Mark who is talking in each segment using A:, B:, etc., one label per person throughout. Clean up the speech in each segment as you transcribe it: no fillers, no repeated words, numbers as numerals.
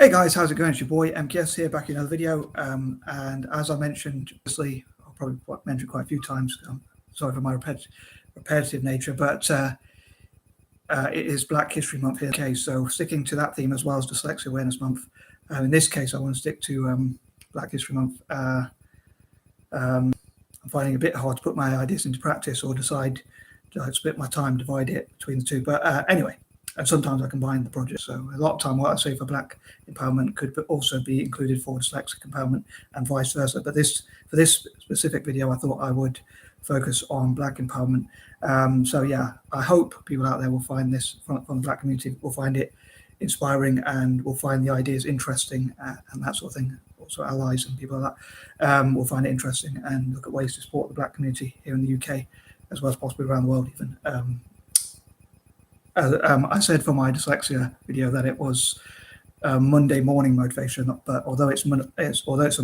A: Hey guys, how's it going? It's your boy MKS here, back in another video. And as I mentioned, obviously, I'll probably mention quite a few times. Sorry for my repetitive nature, but it is Black History Month here. Okay, so sticking to that theme as well as Dyslexia Awareness Month. In this case, I want to stick to Black History Month. I'm finding it a bit hard to put my ideas into practice or decide to split my time, divide it between the two. But anyway. And sometimes I combine the projects. So a lot of time what I say for Black empowerment could also be included for dyslexic empowerment and vice versa. But for this specific video, I thought I would focus on Black empowerment. So yeah, I hope people out there will find this from the Black community, will find it inspiring and will find the ideas interesting and that sort of thing. Also allies and people like that will find it interesting and look at ways to support the Black community here in the UK as well as possibly around the world even. I said for my dyslexia video that it was Monday morning motivation, but although it's a Monday, although it's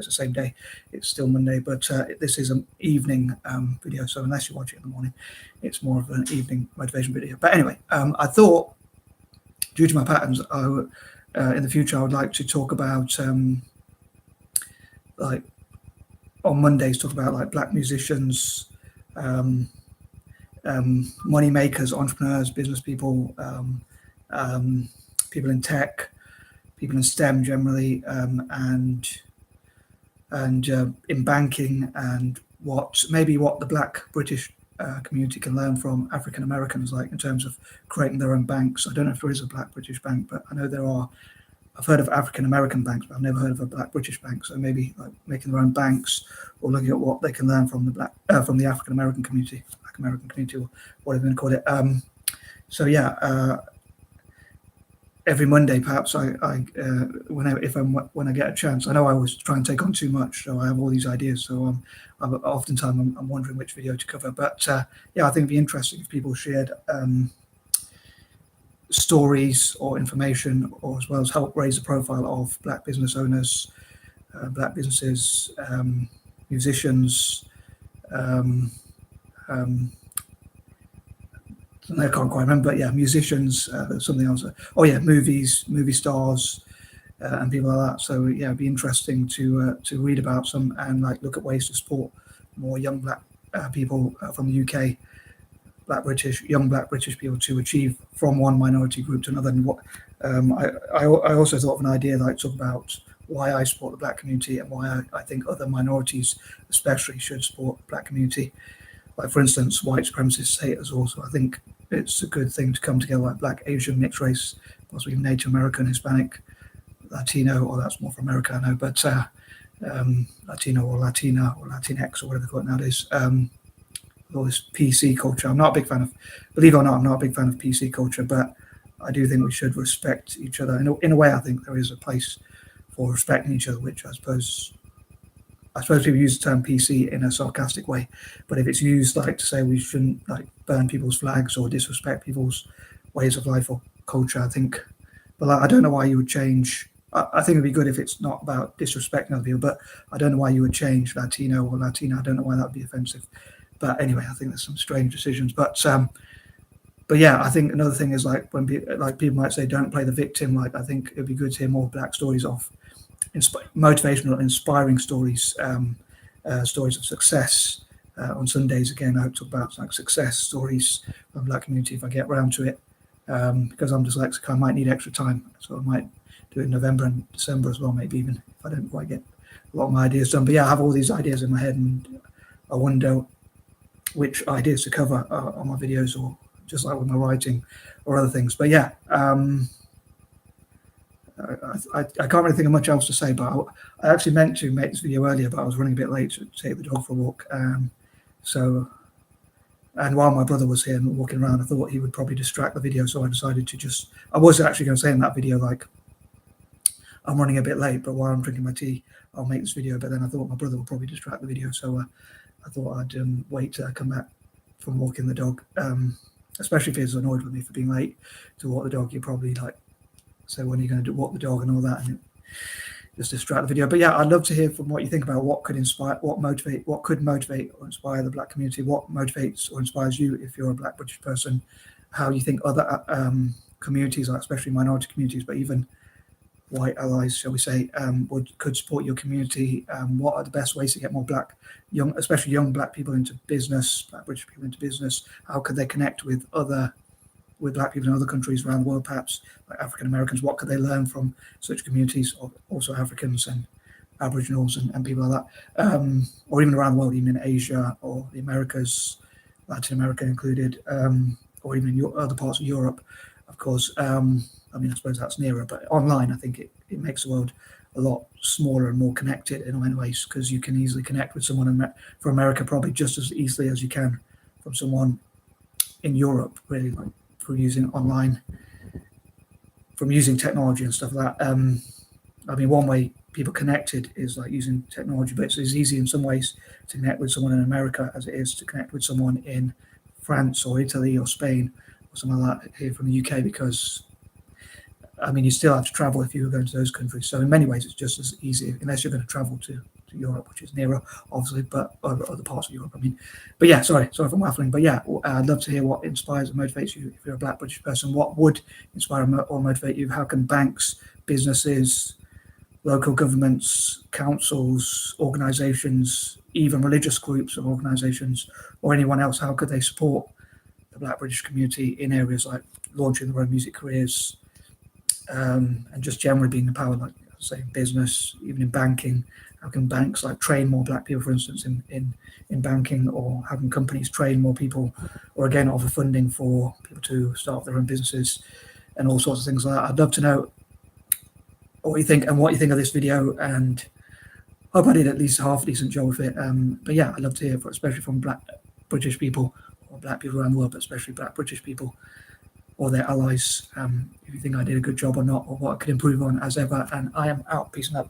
A: the same day, it's still Monday. But this is an evening video, so unless you watch it in the morning, it's more of an evening motivation video. But anyway, I thought, due to my patterns, in the future I would like to talk about like on Mondays, talk about like Black musicians. Money makers, entrepreneurs, business people, people in tech, people in STEM generally, and in banking, and what the Black British community can learn from African Americans, like in terms of creating their own banks. I don't know if there is a Black British bank, but I know there are. I've heard of African American banks, but I've never heard of a Black British bank. So maybe like making their own banks or looking at what they can learn from the African American community, Black American community, or whatever you call it. So yeah, every Monday perhaps when I get a chance. I know I always try and take on too much, so I have all these ideas. So oftentimes I'm wondering which video to cover. But yeah, I think it'd be interesting if people shared stories or information, or as well as help raise the profile of Black business owners, Black businesses, musicians. I can't quite remember, but yeah, musicians. There's something else. Oh yeah, movie stars, and people like that. So yeah, it'd be interesting to read about some and like look at ways to support more young Black people from the UK. Young Black British people to achieve from one minority group to another. And what I also thought of an idea like talk about why I support the Black community and why I think other minorities especially should support the Black community. Like for instance, white supremacist haters also. I think it's a good thing to come together like Black, Asian, mixed race, possibly Native American, Hispanic, Latino, or that's more for America, I know, but Latino or Latina or Latinx or whatever they call it nowadays. All this PC culture. I'm not a big fan of, believe it or not, I'm not a big fan of PC culture, but I do think we should respect each other. In a way, I think there is a place for respecting each other, which I suppose people use the term PC in a sarcastic way, but if it's used like to say we shouldn't like burn people's flags or disrespect people's ways of life or culture, I think, but like, I don't know why you would change. I think it'd be good if it's not about disrespecting other people, but I don't know why you would change Latino or Latina. I don't know why that would be offensive. But anyway, I think there's some strange decisions. But yeah, I think another thing is like when people might say don't play the victim. Like I think it'd be good to hear more Black stories of motivational, inspiring stories, stories of success. On Sundays again, I hope to talk about like success stories from the Black community if I get around to it. Because I'm dyslexic, I might need extra time, so I might do it in November and December as well, maybe even if I don't quite get a lot of my ideas done. But yeah, I have all these ideas in my head, and I wonder which ideas to cover on my videos, or just like with my writing or other things. But yeah, I can't really think of much else to say, but I actually meant to make this video earlier, but I was running a bit late to take the dog for a walk. And while my brother was here and walking around, I thought he would probably distract the video, so I decided to I was actually going to say in that video, like, I'm running a bit late, but while I'm drinking my tea, I'll make this video. But then I thought my brother would probably distract the video, so I thought I'd wait to come back from walking the dog, especially if he's annoyed with me for being late to walk the dog. You probably like say, when are you going to walk the dog and all that, and just distract the video. But yeah, I'd love to hear from what you think about what could inspire, what could motivate or inspire the Black community, what motivates or inspires you if you're a Black British person, how you think other communities, like especially minority communities, but even white allies, shall we say, could support your community? What are the best ways to get more especially young black people into business, black British people into business? How could they connect with black people in other countries around the world, perhaps like African Americans? What could they learn from such communities, or also Africans and Aboriginals and people like that, or even around the world, even in Asia or the Americas, Latin America included, or even in other parts of Europe, of course. I mean, I suppose that's nearer, but online, I think it makes the world a lot smaller and more connected in many ways, because you can easily connect with someone from America probably just as easily as you can from someone in Europe, really, like through using online, from using technology and stuff like that. I mean, one way people connected is like using technology, but it's as easy in some ways to connect with someone in America as it is to connect with someone in France or Italy or Spain or something like that here from the UK, because I mean, you still have to travel if you were going to those countries. So in many ways, it's just as easy, unless you're going to travel to Europe, which is nearer, obviously, but other parts of Europe, I mean. But yeah, sorry for waffling. But yeah, I'd love to hear what inspires and motivates you if you're a black British person. What would inspire or motivate you? How can banks, businesses, local governments, councils, organisations, even religious groups or organisations, or anyone else, how could they support the black British community in areas like launching their own music careers, and just generally being empowered, like say in business, even in banking? How can banks like train more black people, for instance, in banking, or having companies train more people, or again offer funding for people to start their own businesses and all sorts of things like that? I'd love to know what you think of this video, and hope I did at least a half decent job with it. But yeah, I'd love to hear, especially from black British people or black people around the world, but especially black British people or their allies, if you think I did a good job or not, or what I could improve on as ever. And I am out. Peace and love.